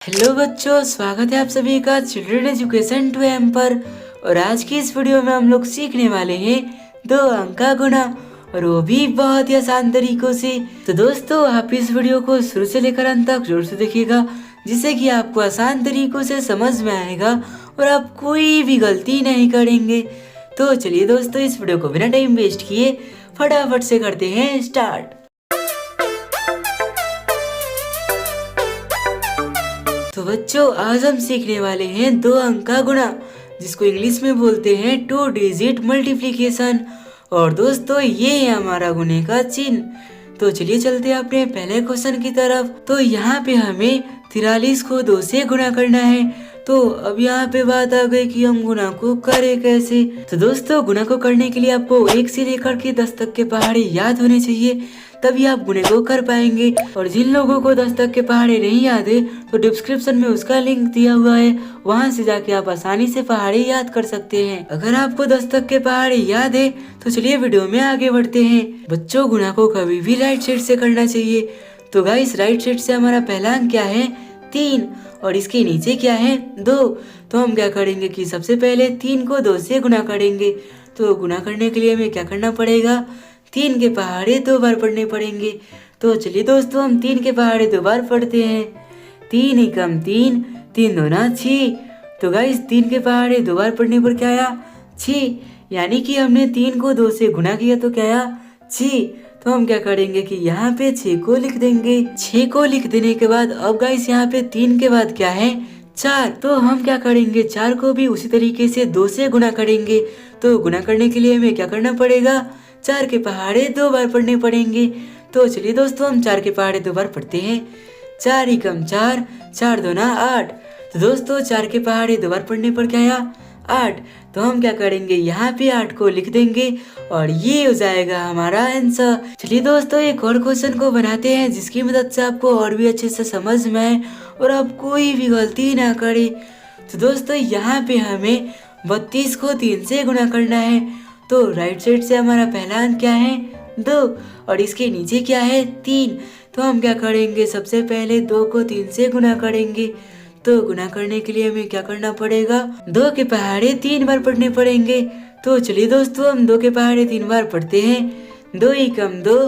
Hello बच्चों, स्वागत है आप सभी का चिल्ड्रन एजुकेशन 2M पर। और आज की इस वीडियो में हम लोग सीखने वाले हैं 2 अंक का गुणा, और वो भी बहुत ही आसान तरीकों से। तो दोस्तों, आप इस वीडियो को शुरू से लेकर अंत तक जोर से देखिएगा, जिससे कि आपको आसान तरीकों से समझ में आएगा और आप कोई भी गलती नहीं करेंगे। तो चलिए दोस्तों, इस वीडियो को बिना टाइम वेस्ट किए फटाफट से करते हैं स्टार्ट। तो बच्चों, आज हम सीखने वाले हैं 2 अंक का गुणा, जिसको इंग्लिश में बोलते हैं 2 डिजिट मल्टीप्लिकेशन। और दोस्तों, ये है हमारा गुणे का चिन्ह। तो चलिए चलते हैं अपने पहले क्वेश्चन की तरफ। तो यहाँ पे हमें 43 को 2 से गुणा करना है। तो अब यहाँ पे बात आ गई कि हम गुणा को करें कैसे। तो दोस्तों, गुणा को करने के लिए आपको 1 से लेकर के 10 तक के पहाड़े याद होने चाहिए, तभी आप गुणे को कर पाएंगे। और जिन लोगों को 10 तक के पहाड़े नहीं याद है, तो डिस्क्रिप्शन में उसका लिंक दिया हुआ है, वहां से जाके आप आसानी से पहाड़े याद कर सकते हैं। अगर आपको 10 तक के पहाड़े याद है तो चलिए वीडियो में आगे बढ़ते हैं। बच्चों, गुणा को कभी भी राइट साइड से करना चाहिए। तो गाइस, राइट साइड से हमारा पहला अंक क्या है? 3, और इसके नीचे क्या है? 2। तो हम क्या करेंगे कि सबसे पहले 3 को 2 से गुणा करेंगे। तो गुणा करने के लिए हमें क्या करना पड़ेगा? 3 के पहाड़े 2 बार पढ़ने पड़ेंगे। तो चलिए दोस्तों, हम 3 के पहाड़े 2 बार पढ़ते हैं। 3 एकम 3, 3 दूना 6। तो गाइस, 3 के पहाड़े 2 बार पढ़ने पर क्या आया? 6। यानी कि हमने 3 को 2 से गुणा किया तो क्या आया? 6। तो हम क्या करेंगे कि यहाँ पे 6 को लिख देंगे। 6 को लिख देने के बाद अब गाइस, यहाँ पे 3 के बाद क्या है? 4। तो हम क्या करेंगे? 4 को भी उसी तरीके से 2 से गुणा करेंगे। तो गुणा करने के लिए हमें क्या करना पड़ेगा? 4 के पहाड़े 2 बार पढ़ने पड़ेंगे। तो चलिए दोस्तों, हम 4 के पहाड़े 2 बार पढ़ते हैं। 4 एकम 4, 4 दूना 8। तो दोस्तों, 4 के पहाड़े 2 बार पढ़ने पर क्या आया? 8। तो हम क्या करेंगे? यहाँ पे 8 को लिख देंगे और ये हो जाएगा हमारा आंसर। चलिए दोस्तों, एक और क्वेश्चन को बनाते हैं, जिसकी मदद से आपको और भी अच्छे से समझ में आए और आप कोई भी गलती ना करे। तो दोस्तों, यहाँ पे हमें 32 को 3 से गुणा करना है। तो राइट साइड से हमारा पहला अंक क्या है? 2, और इसके नीचे क्या है? 3। तो हम क्या करेंगे? सबसे पहले 2 को 3 से गुणा करेंगे। तो गुणा करने के लिए हमें क्या करना पड़ेगा? 2 के पहाड़े 3 बार पढ़ने पड़ेंगे। तो चलिए दोस्तों, हम 2 के पहाड़े 3 बार पढ़ते हैं। 2 एकम 2,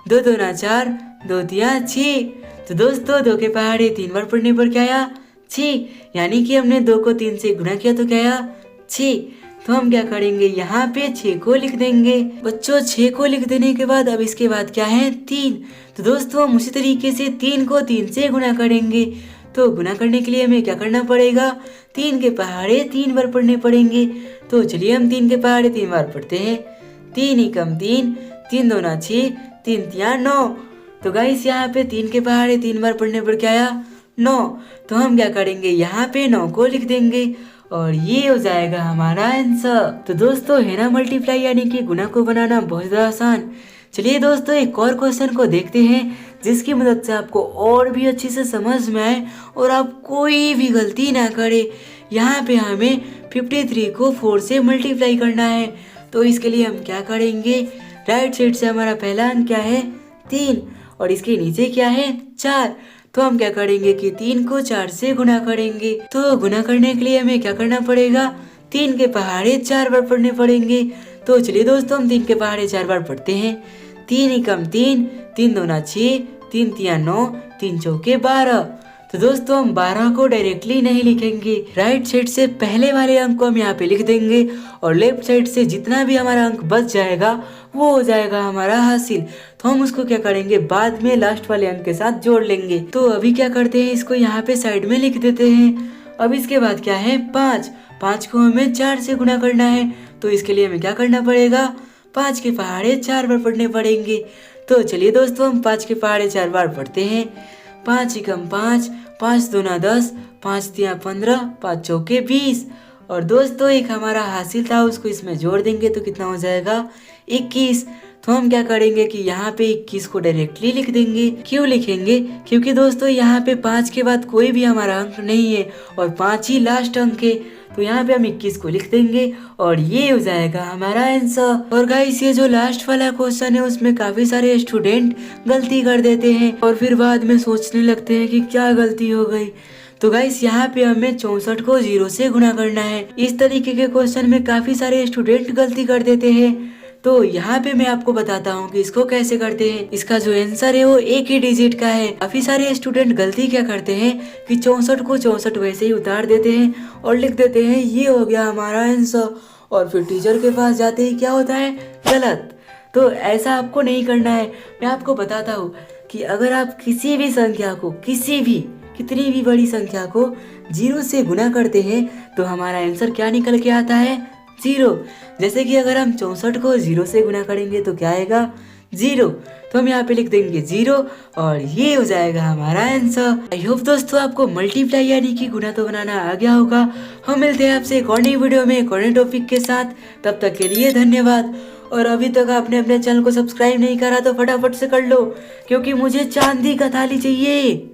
2 दूना 4, 2 तिया 6। तो दोस्तों, 2 के पहाड़े 3 बार पढ़ने पर क्या आया? 6। यानी कि हमने 2 को 3 से गुणा किया तो क्या आया? 6। तो हम क्या करेंगे? यहाँ पे 6 को लिख देंगे। बच्चों, 6 को लिख देने के बाद अब इसके बाद क्या है? 3। तो दोस्तों, हम उसी तरीके से 3 को 3 से गुणा करेंगे। तो गुणा करने के लिए हमें क्या करना पड़ेगा? 3 के पहाड़े 3 बार पढ़ने पड़ेंगे। तो चलिए हम 3 के पहाड़े 3 बार पढ़ते हैं। 3 एकम 3, 3 दूना 6, 3 तिया 9। तो गाइस, यहाँ पे 3 के पहाड़े 3 बार पढ़ने पर क्या आया? 9। तो हम क्या करेंगे? यहाँ पे 9 को लिख देंगे और ये हो जाएगा हमारा आंसर। तो दोस्तों, है ना मल्टीप्लाई यानी कि गुणा को बनाना बहुत ज़्यादा आसान। चलिए दोस्तों, एक और क्वेश्चन को देखते हैं, जिसकी मदद से आपको और भी अच्छे से समझ में आए और आप कोई भी गलती ना करें। यहाँ पे हमें 53 को 4 से मल्टीप्लाई करना है। तो इसके लिए हम क्या करेंगे? राइट साइड से हमारा पहला अंक क्या है? 3, और इसके नीचे क्या है? 4। तो हम क्या करेंगे कि 3 को 4 से गुणा करेंगे। तो गुणा करने के लिए हमें क्या करना पड़ेगा? 3 के पहाड़े 4 बार पढ़ने पड़ेंगे। तो चलिए दोस्तों, हम 3 के पहाड़े 4 बार पढ़ते हैं। 3 एकम 3, 3 दूना 6, 3 तिया 9, 3 चौके 12। तो दोस्तों, हम 12 को डायरेक्टली नहीं लिखेंगे। राइट साइड से पहले वाले अंक को हम यहाँ पे लिख देंगे और लेफ्ट साइड से जितना भी हमारा अंक बच जाएगा वो हो जाएगा हमारा हासिल। तो हम उसको क्या करेंगे? बाद में लास्ट वाले अंक के साथ जोड़ लेंगे। तो अभी क्या करते हैं? इसको यहाँ पे साइड में लिख देते हैं। अब इसके बाद क्या है? 5। 5 को हमें 4 से गुणा करना है। तो इसके लिए हमें क्या करना पड़ेगा? 5 के पहाड़े 4 बार पढ़ने पड़ेंगे। तो चलिए दोस्तों, हम 5 के पहाड़े 4 बार पढ़ते हैं। 5 एकम 5, 5 दूना 10, 5 तिया 15, 5 चौके 20। और दोस्तों, एक हमारा हासिल था, उसको इसमें जोड़ देंगे तो कितना हो जाएगा? 21। तो हम क्या करेंगे कि यहाँ पे 21 को डायरेक्टली लिख देंगे। क्यों लिखेंगे? क्योंकि दोस्तों, यहाँ पे 5 के बाद कोई भी हमारा अंक नहीं है और 5 ही लास्ट अंक है। तो यहाँ पे हम 21 को लिख देंगे और ये हो जाएगा हमारा आंसर। और गाइस, ये जो लास्ट वाला क्वेश्चन है, उसमें काफी सारे स्टूडेंट गलती कर देते हैं और फिर बाद में सोचने लगते हैं कि क्या गलती हो गई। तो गाइस यहाँ पे हमें 64 को 0 से गुना करना है। इस तरीके के क्वेश्चन में काफी सारे स्टूडेंट गलती कर देते हैं। तो यहाँ पे मैं आपको बताता हूँ कि इसको कैसे करते हैं। इसका जो आंसर है वो एक ही डिजिट का है। काफी सारे स्टूडेंट गलती क्या करते हैं कि 64 को 64 वैसे ही उतार देते हैं और लिख देते हैं ये हो गया हमारा आंसर, और फिर टीचर के पास जाते ही क्या होता है, गलत। तो ऐसा आपको नहीं करना है। मैं आपको बताता हूँ कि अगर आप किसी भी संख्या को, किसी भी कितनी भी बड़ी संख्या को 0 से गुना करते हैं तो हमारा आंसर क्या निकल के आता है, 0। जैसे कि अगर हम 64 को 0 से गुना करेंगे तो क्या आएगा, 0। तो हम यहाँ पे लिख देंगे 0 और ये हो जाएगा हमारा आंसर। आई होप दोस्तों आपको मल्टीप्लाई यानी कि गुना तो बनाना आ गया होगा। हम मिलते हैं आपसे एक और नई वीडियो में एक और नए टॉपिक के साथ। तब तक के लिए धन्यवाद। और अभी तक आपने अपने चैनल को सब्सक्राइब नहीं करा तो फटाफट से कर लो, क्योंकि मुझे चांदी का थाली चाहिए।